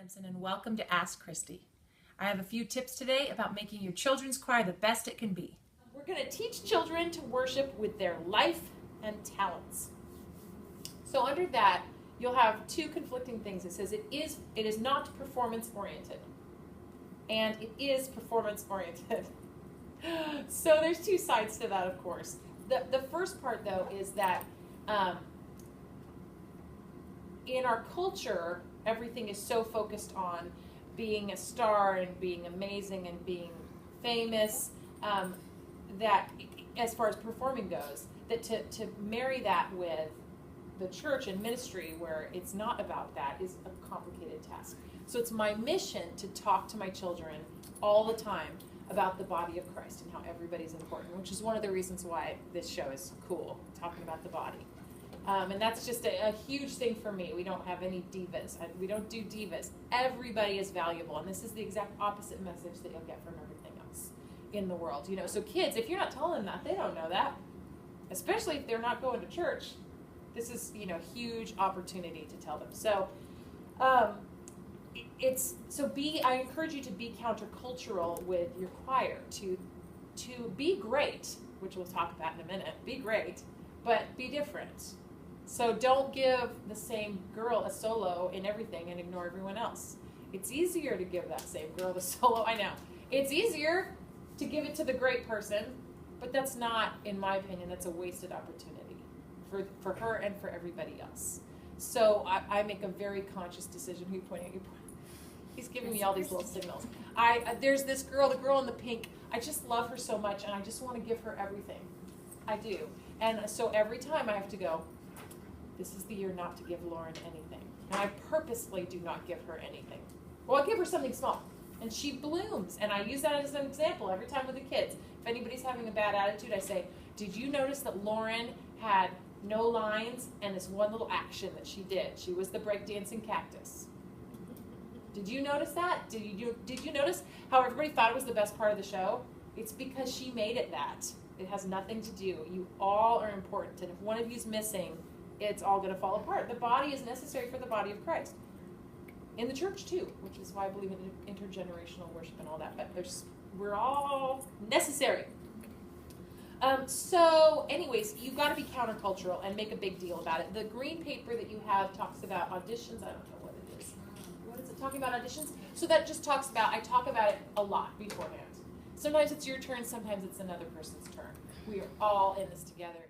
Simpson, and welcome to Ask Christy. I have a few tips today about making your children's choir the best it can be. We're going to teach children to worship with their life and talents. So under that, you'll have two conflicting things. It says it is not performance oriented, and it is performance oriented. So there's two sides to that, of course. The first part, though, is that in our culture, everything is so focused on being a star and being amazing and being famous, that as far as performing goes, that to marry that with the church and ministry where it's not about that is a complicated task. So it's my mission to talk to my children all the time about the body of Christ and how everybody's important, which is one of the reasons why this show is cool, talking about the body. And that's just a huge thing for me. We don't have any divas. We don't do divas. Everybody is valuable, and this is the exact opposite message that you'll get from everything else in the world. You know, so kids, if you're not telling them that, they don't know that. Especially if they're not going to church. This is, a huge opportunity to tell them. So, I encourage you to be countercultural with your choir, to be great, which we'll talk about in a minute. Be great, but be different. So don't give the same girl a solo in everything and ignore everyone else. It's easier to give that same girl the solo, I know. It's easier to give it to the great person, but that's not, in my opinion, that's a wasted opportunity for her and for everybody else. So I make a very conscious decision. Who you pointing at? You He's giving me all these little signals. There's this girl, the girl in the pink. I just love her so much, and I just want to give her everything. I do. And so every time I have to go, this is the year not to give Lauren anything. And I purposely do not give her anything. Well, I give her something small, and she blooms. And I use that as an example every time with the kids. If anybody's having a bad attitude, I say, did you notice that Lauren had no lines and this one little action that she did? She was the breakdancing cactus. Did you notice that? Did you notice how everybody thought it was the best part of the show? It's because she made it that. It has nothing to do. You all are important, and if one of you's missing, it's all going to fall apart. The body is necessary for the body of Christ. In the church, too, which is why I believe in intergenerational worship and all that. But we're all necessary. So, anyways, you've got to be countercultural and make a big deal about it. The green paper that you have talks about auditions. I don't know what it is. What is it talking about, auditions? So that just talks about, I talk about it a lot beforehand. Sometimes it's your turn, sometimes it's another person's turn. We are all in this together.